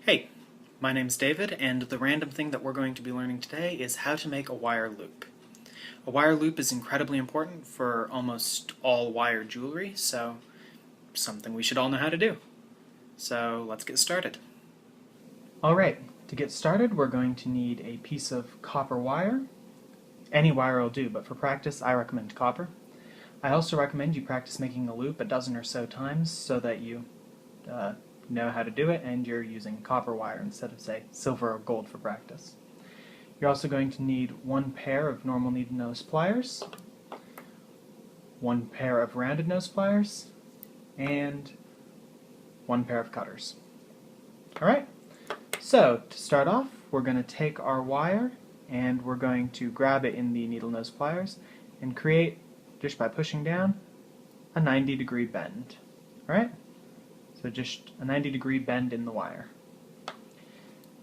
Hey, my name's David, and the random thing that we're going to be learning today is how to make a wire loop. A wire loop is incredibly important for almost all wire jewelry, so something we should all know how to do. So let's get started. Alright, to get started we're going to need a piece of copper wire. Any wire will do, but for practice I recommend copper. I also recommend you practice making a loop a dozen or so times so that you know how to do it and you're using copper wire instead of, say, silver or gold for practice. You're also going to need one pair of normal needle nose pliers, one pair of rounded nose pliers, and one pair of cutters. Alright, so to start off we're going to take our wire and we're going to grab it in the needle nose pliers and create, just by pushing down, a 90-degree bend. Alright? So just a 90-degree bend in the wire.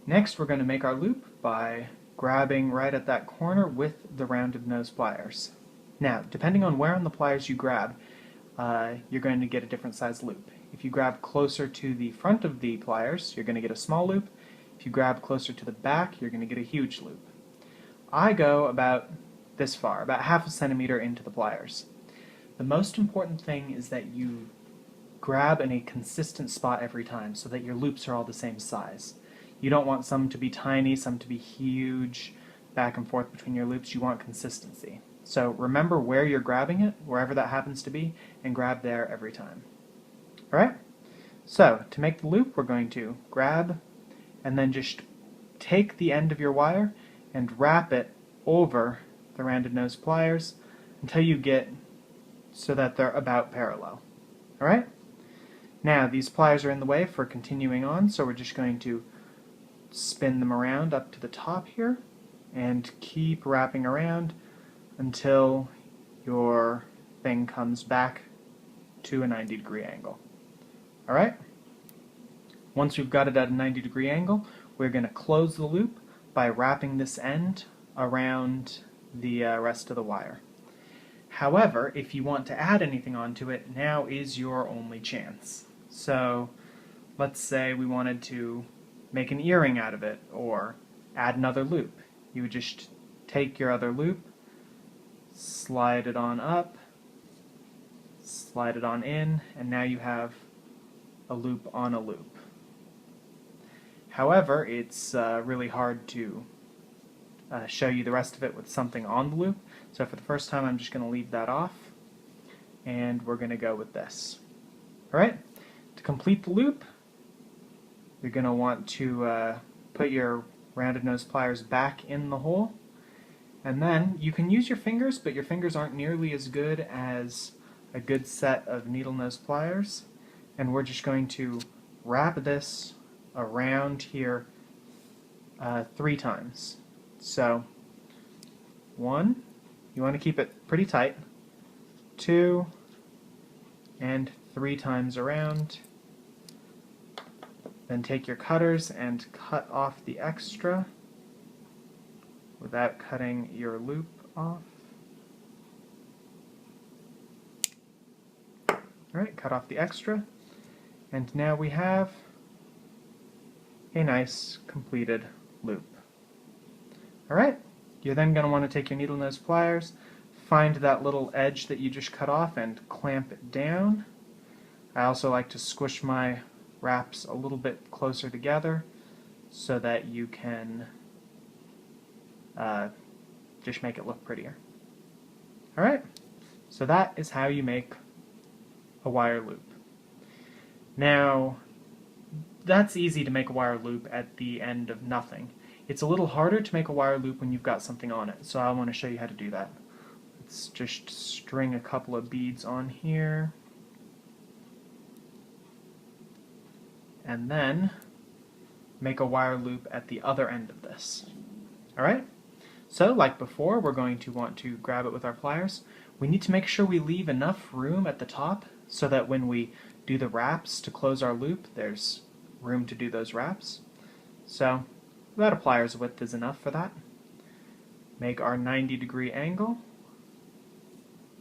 Next we're going to make our loop by grabbing right at that corner with the rounded nose pliers. Now, depending on where on the pliers you grab, you're going to get a different size loop. If you grab closer to the front of the pliers, you're going to get a small loop. If you grab closer to the back, you're going to get a huge loop. I go about this far, about half a centimeter into the pliers. The most important thing is that you grab in a consistent spot every time so that your loops are all the same size. You don't want some to be tiny, some to be huge, back and forth between your loops. You want consistency. So remember where you're grabbing it, wherever that happens to be, and grab there every time. Alright? So, to make the loop, we're going to grab and then just take the end of your wire and wrap it over the rounded nose pliers until you get so that they're about parallel. Alright? Now, these pliers are in the way for continuing on, so we're just going to spin them around up to the top here and keep wrapping around until your thing comes back to a 90-degree angle. Alright? Once we've got it at a 90-degree angle, we're going to close the loop by wrapping this end around the rest of the wire. However, if you want to add anything onto it, now is your only chance. So, let's say we wanted to make an earring out of it, or add another loop. You would just take your other loop, slide it on up, slide it on in, and now you have a loop on a loop. However, it's really hard to show you the rest of it with something on the loop, so for the first time I'm just going to leave that off, and we're going to go with this. Alright? To complete the loop, you're going to want to put your rounded nose pliers back in the hole, and then you can use your fingers, but your fingers aren't nearly as good as a good set of needle nose pliers, and we're just going to wrap this around here 3 times. So, 1, you want to keep it pretty tight, 2, and 3 times around. Then take your cutters and cut off the extra without cutting your loop off. Alright, cut off the extra. And now we have a nice completed loop. Alright, you're then going to want to take your needle nose pliers, find that little edge that you just cut off and clamp it down. I also like to squish my wraps a little bit closer together so that you can just make it look prettier. Alright, so that is how you make a wire loop. Now, that's easy to make a wire loop at the end of nothing. It's a little harder to make a wire loop when you've got something on it, so I want to show you how to do that. Let's just string a couple of beads on here, and then make a wire loop at the other end of this. Alright? So, like before, we're going to want to grab it with our pliers. We need to make sure we leave enough room at the top so that when we do the wraps to close our loop, there's room to do those wraps. So, about a pliers width is enough for that. Make our 90-degree angle,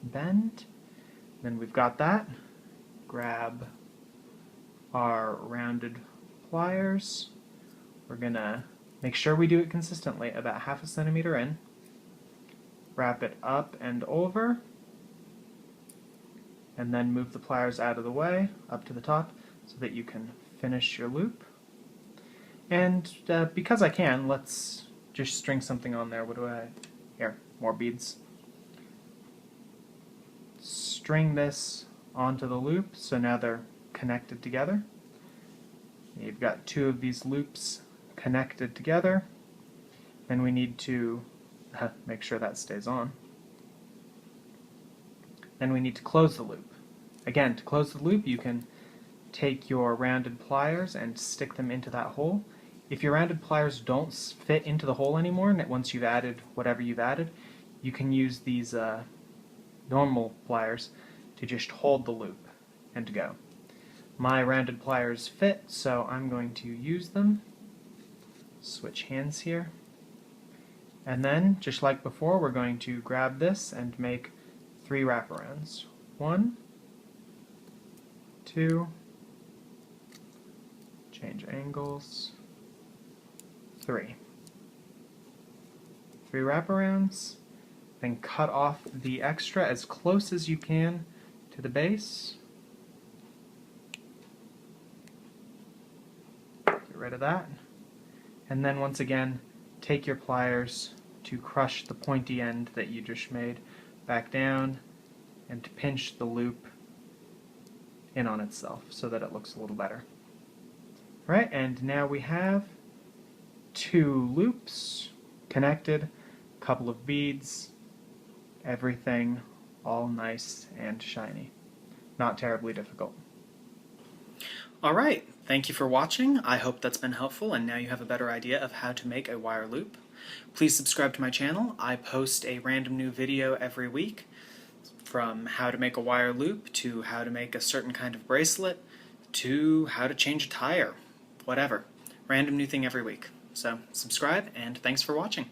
bend, then we've got that. Grab our rounded pliers, we're going to make sure we do it consistently, about 1/2 centimeter in, wrap it up and over, and then move the pliers out of the way, up to the top, so that you can finish your loop. And because I can, let's just string something on there. What do I... Here, more beads. String this onto the loop, so now they're connected together. You've got 2 of these loops connected together, and we need to make sure that stays on. Then we need to close the loop. Again, to close the loop, you can take your rounded pliers and stick them into that hole. If your rounded pliers don't fit into the hole anymore, and once you've added whatever you've added, you can use these normal pliers to just hold the loop and to go. My rounded pliers fit, so I'm going to use them. Switch hands here. And then, just like before, we're going to grab this and make 3 wraparounds. 1, 2, change angles, 3. 3 wraparounds, then cut off the extra as close as you can to the base. Get rid of that. And then once again, take your pliers to crush the pointy end that you just made back down and to pinch the loop in on itself so that it looks a little better. Right, and now we have 2 loops connected, a couple of beads, everything all nice and shiny. Not terribly difficult. Alright, thank you for watching. I hope that's been helpful and now you have a better idea of how to make a wire loop. Please subscribe to my channel. I post a random new video every week, from how to make a wire loop, to how to make a certain kind of bracelet, to how to change a tire. Whatever. Random new thing every week. So subscribe, and thanks for watching.